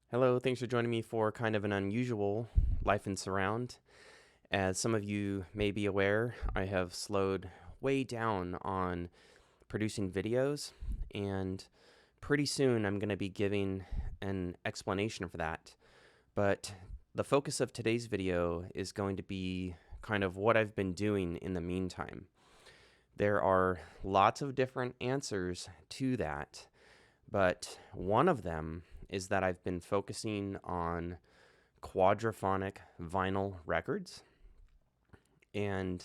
Hello, thanks for joining me for kind of an unusual Life in Surround. As some of you may be aware, I have slowed way down on producing videos, and pretty soon I'm going to be giving an explanation for that. But the focus of today's video is going to be kind of what I've been doing in the meantime. There are lots of different answers to that, but one of them is that I've been focusing on quadraphonic vinyl records. And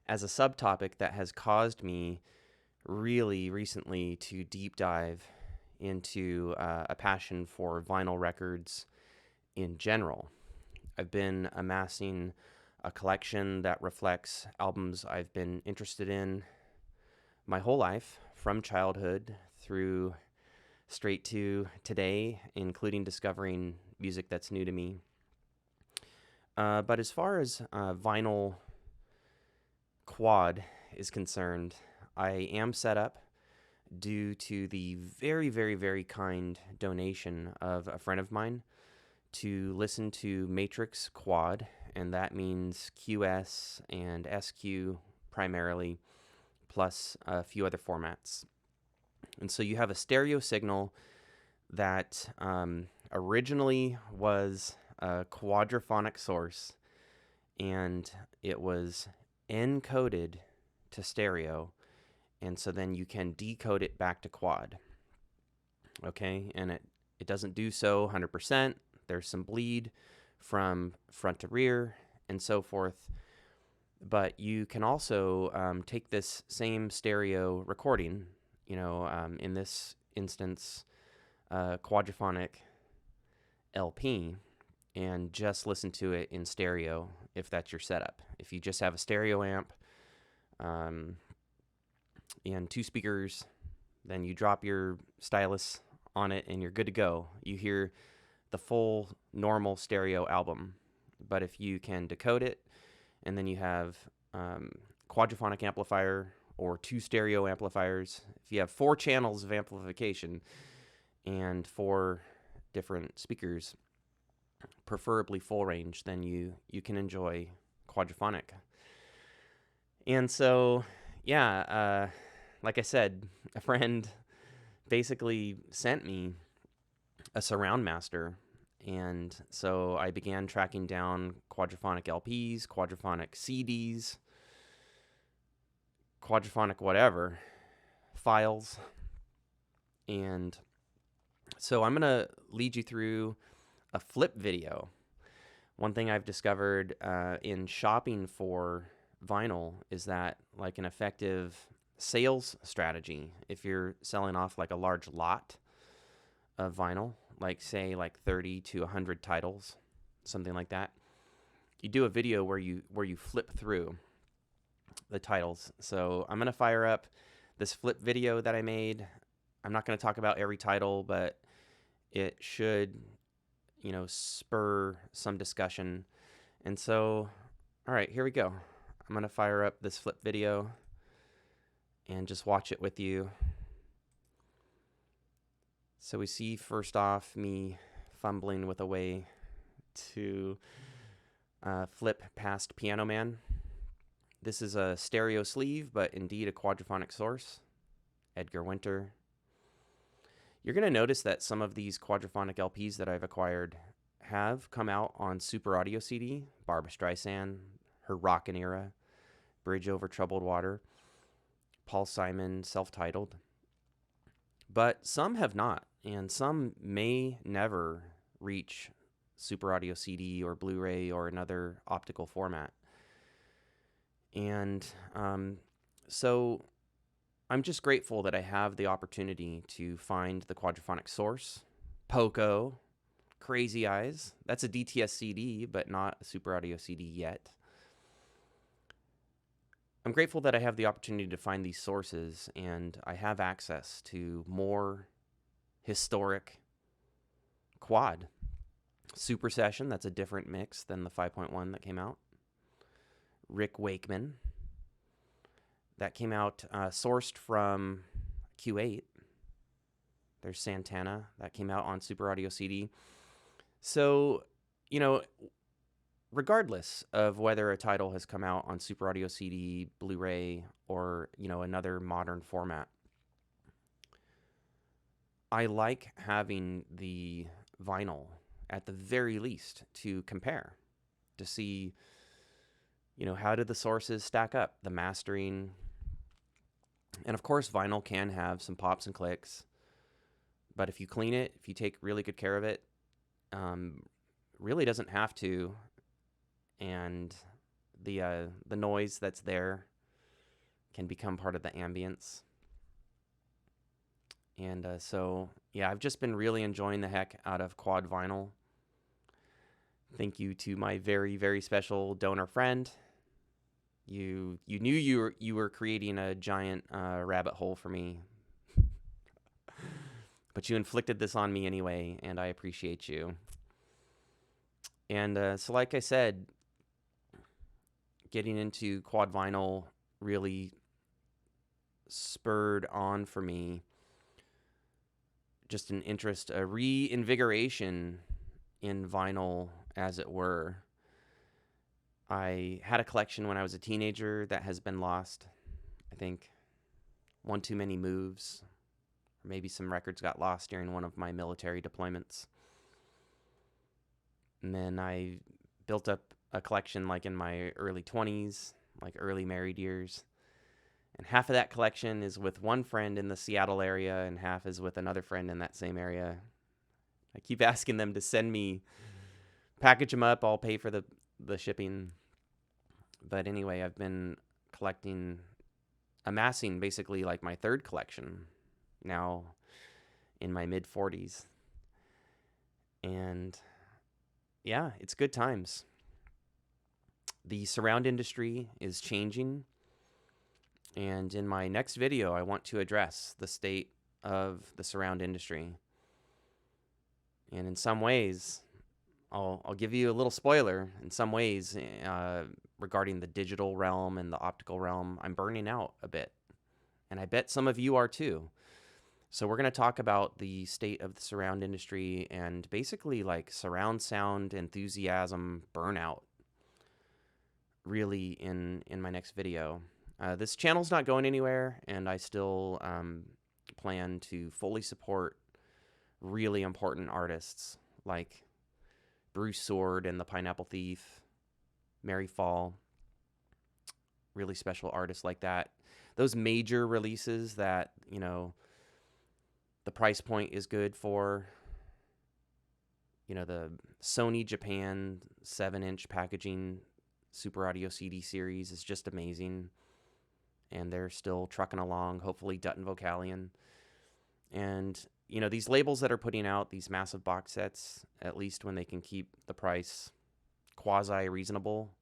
as a subtopic, that has caused me really recently to deep dive into a passion for vinyl records in general. I've been amassing a collection that reflects albums I've been interested in my whole life, from childhood through straight to today, including discovering music that's new to me. But as far as vinyl quad is concerned, I am set up due to the very, very, very kind donation of a friend of mine to listen to Matrix Quad, and that means QS and SQ primarily, plus a few other formats. And so you have a stereo signal that originally was a quadraphonic source, and it was encoded to stereo, and so then you can decode it back to quad. Okay, and it doesn't do so 100%. There's some bleed from front to rear and so forth. But you can also take this same stereo recording, in this instance, Quadraphonic LP, and just listen to it in stereo if that's your setup. If you just have a stereo amp and two speakers, then you drop your stylus on it and you're good to go. You hear the full normal stereo album. But if you can decode it, and then you have quadraphonic amplifier or two stereo amplifiers, if you have 4 channels of amplification and 4 different speakers, preferably full range, then you can enjoy quadraphonic. And so, like I said, a friend basically sent me a surround master, and so I began tracking down quadraphonic LPs, quadraphonic CDs, quadraphonic whatever files. And so I'm going to lead you through a flip video. One thing I've discovered in shopping for vinyl is that, like, an effective sales strategy, if you're selling off like a large lot of vinyl, like say like 30 to 100 titles, something like that, you do a video where you flip through the titles. So I'm going to fire up this flip video that I made. I'm not going to talk about every title, but it should, spur some discussion. And so, all right, here we go. I'm going to fire up this flip video and just watch it with you. So we see first off me fumbling with a way to flip past Piano Man. This is a stereo sleeve, but indeed a quadraphonic source. Edgar Winter. You're going to notice that some of these quadraphonic LPs that I've acquired have come out on Super Audio CD, Barbra Streisand, her Rockin' Era, Bridge Over Troubled Water, Paul Simon, self-titled. But some have not, and some may never reach Super Audio CD or Blu-ray or another optical format. And so I'm just grateful that I have the opportunity to find the quadraphonic source. Poco, Crazy Eyes, that's a DTS CD, but not a Super Audio CD yet. I'm grateful that I have the opportunity to find these sources, and I have access to more historic quad. Super Session, that's a different mix than the 5.1 that came out. Rick Wakeman, that came out sourced from Q8. There's Santana, that came out on Super Audio CD. So, you know, regardless of whether a title has come out on Super Audio CD, Blu-ray, or, another modern format, I like having the vinyl at the very least to compare, to see, how do the sources stack up, the mastering. And of course, vinyl can have some pops and clicks, but if you clean it, if you take really good care of it, um, really doesn't have to. And the noise that's there can become part of the ambience. And so, yeah, I've just been really enjoying the heck out of quad vinyl. Thank you to my very, very special donor friend. You knew you were creating a giant rabbit hole for me, but you inflicted this on me anyway, and I appreciate you. And so, like I said, getting into quad vinyl really spurred on for me just an interest, a reinvigoration in vinyl, as it were. I had a collection when I was a teenager that has been lost. I think one too many moves, or maybe some records got lost during one of my military deployments. And then I built up a collection like in my early 20s, like early married years. And half of that collection is with one friend in the Seattle area, and half is with another friend in that same area. I keep asking them to send me, package them up, I'll pay for the shipping. But anyway, I've been amassing basically like my third collection now in my mid 40s. And yeah, it's good times. The surround industry is changing. And in my next video, I want to address the state of the surround industry. And in some ways, I'll give you a little spoiler. In some ways, regarding the digital realm and the optical realm, I'm burning out a bit. And I bet some of you are too. So we're going to talk about the state of the surround industry and basically like surround sound enthusiasm burnout really in my next video. This channel's not going anywhere, and I still plan to fully support really important artists like Bruce Sword and the Pineapple Thief, Mary Fall, really special artists like that. Those major releases that, the price point is good for. The Sony Japan 7-inch packaging Super Audio CD series is just amazing. And they're still trucking along, hopefully Dutton Vocalion. And, these labels that are putting out these massive box sets, at least when they can keep the price quasi-reasonable,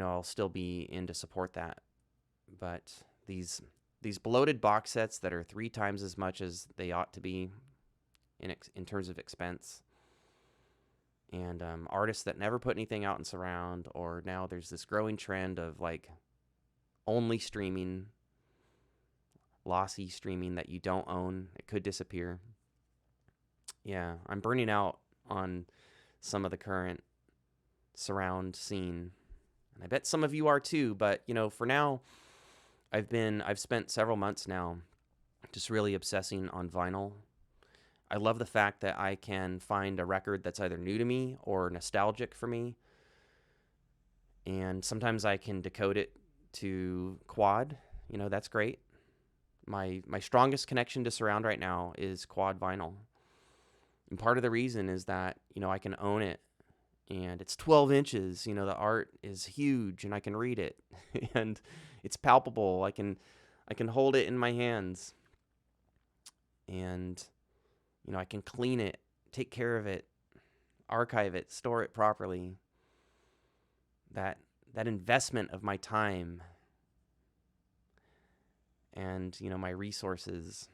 I'll still be in to support that. But these bloated box sets that are 3 times as much as they ought to be in terms of expense, and artists that never put anything out in surround, or now there's this growing trend of like only streaming, lossy streaming that you don't own. It could disappear. Yeah, I'm burning out on some of the current surround scene, and I bet some of you are too. But for now, I've spent several months now just really obsessing on vinyl. I love the fact that I can find a record that's either new to me or nostalgic for me, and sometimes I can decode it to quad. That's great. My strongest connection to surround right now is quad vinyl. And part of the reason is that, I can own it, and it's 12 inches. The art is huge, and I can read it, and it's palpable. I can hold it in my hands, and, I can clean it, take care of it, archive it, store it properly. That investment of my time and, my resources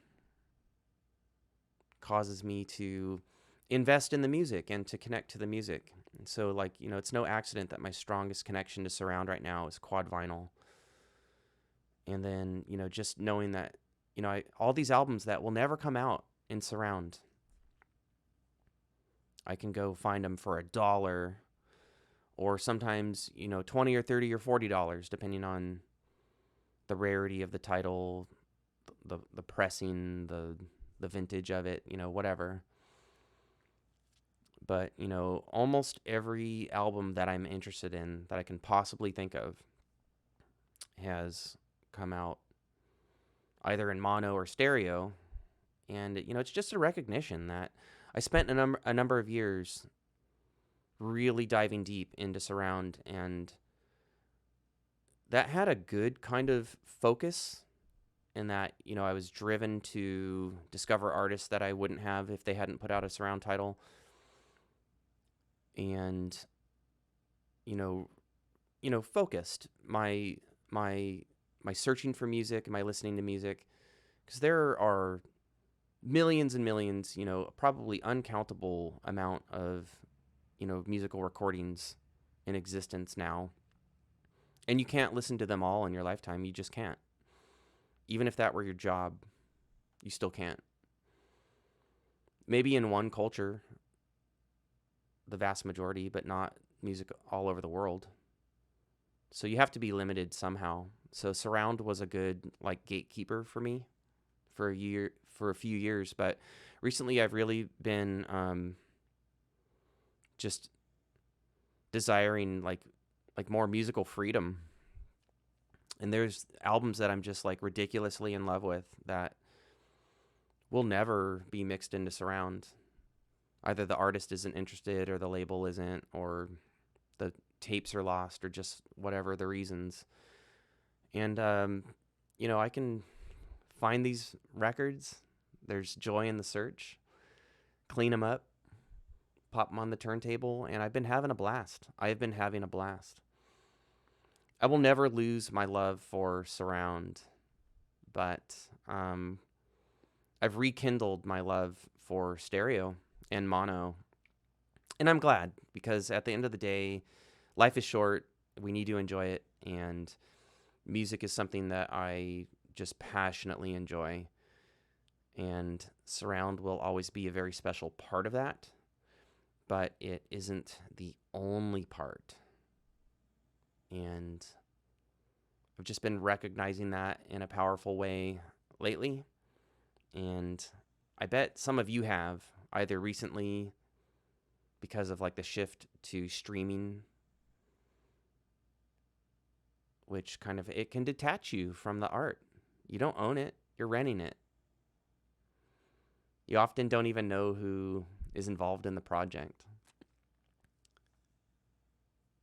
causes me to invest in the music and to connect to the music. And so, it's no accident that my strongest connection to surround right now is quad vinyl. And then, just knowing that, all these albums that will never come out in surround, I can go find them for $1, or sometimes, $20 or $30 or $40, depending on the rarity of the title, the pressing, the vintage of it, whatever. But, almost every album that I'm interested in that I can possibly think of has come out either in mono or stereo. And, it's just a recognition that I spent a number of years really diving deep into surround, and that had a good kind of focus in that, I was driven to discover artists that I wouldn't have if they hadn't put out a surround title. And, focused my searching for music and my listening to music, because there are millions and millions, probably uncountable amount of, musical recordings in existence now. And you can't listen to them all in your lifetime. You just can't. Even if that were your job, you still can't. Maybe in one culture, the vast majority, but not music all over the world. So you have to be limited somehow. So surround was a good gatekeeper for me for a few years, but recently I've really been just desiring like more musical freedom. And there's albums that I'm just ridiculously in love with that will never be mixed into surround. Either the artist isn't interested, or the label isn't, or the tapes are lost, or just whatever the reasons. And, I can find these records. There's joy in the search. Clean them up. Pop them on the turntable. And I've been having a blast. I will never lose my love for surround. But I've rekindled my love for stereo and mono. And I'm glad, because at the end of the day, life is short. We need to enjoy it. And music is something that I just passionately enjoy. And surround will always be a very special part of that. But it isn't the only part. And I've just been recognizing that in a powerful way lately. And I bet some of you have, either recently because of the shift to streaming, which it can detach you from the art. You don't own it, you're renting it. You often don't even know who is involved in the project.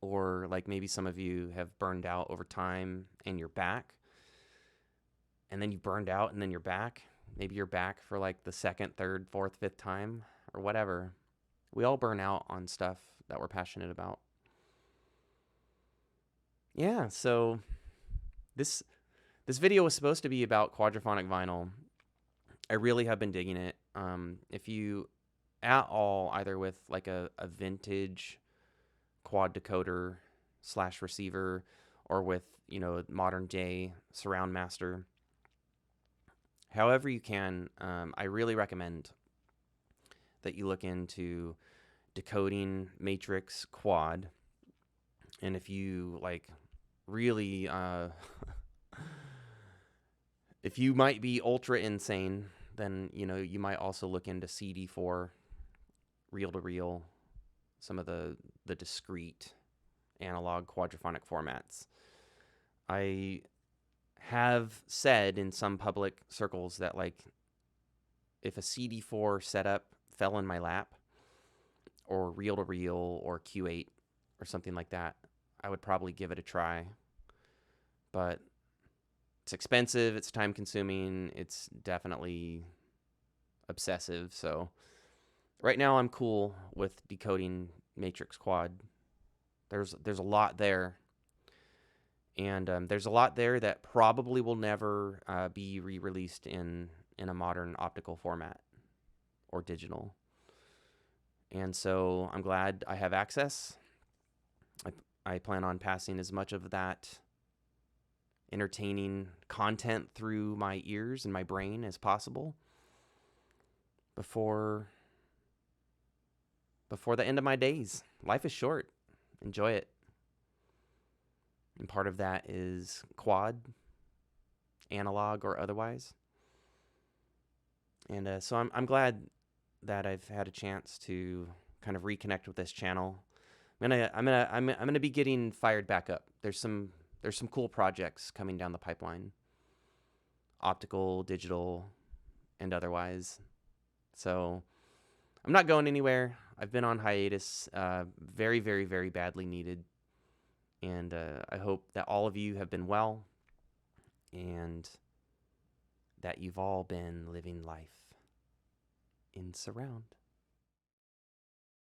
Or maybe some of you have burned out over time and you're back. And then you burned out and then you're back. Maybe you're back for the second, third, fourth, fifth time, or whatever. We all burn out on stuff that we're passionate about. Yeah, so this video was supposed to be about quadraphonic vinyl. I really have been digging it. If you at all, either with a vintage quad decoder / receiver, or with modern day surround master, however you can, I really recommend that you look into decoding Matrix Quad. And if you really if you might be ultra insane, then you might also look into CD4, reel to reel, some of the discrete analog quadraphonic formats. I have said in some public circles that if a CD4 setup fell in my lap, or reel to reel, or Q8 or something like that, I would probably give it a try. But it's expensive, it's time consuming, it's definitely obsessive. So right now I'm cool with decoding Matrix Quad. There's a lot there. And there's a lot there that probably will never be re-released in a modern optical format or digital. And so I'm glad I have access. I plan on passing as much of that entertaining content through my ears and my brain as possible before before the end of my days. Life is short. Enjoy it. And part of that is quad, analog or otherwise. And so I'm glad that I've had a chance to kind of reconnect with this channel. I'm gonna be getting fired back up. There's some cool projects coming down the pipeline, optical, digital, and otherwise. So I'm not going anywhere. I've been on hiatus, very, very, very badly needed. And I hope that all of you have been well and that you've all been living life in surround.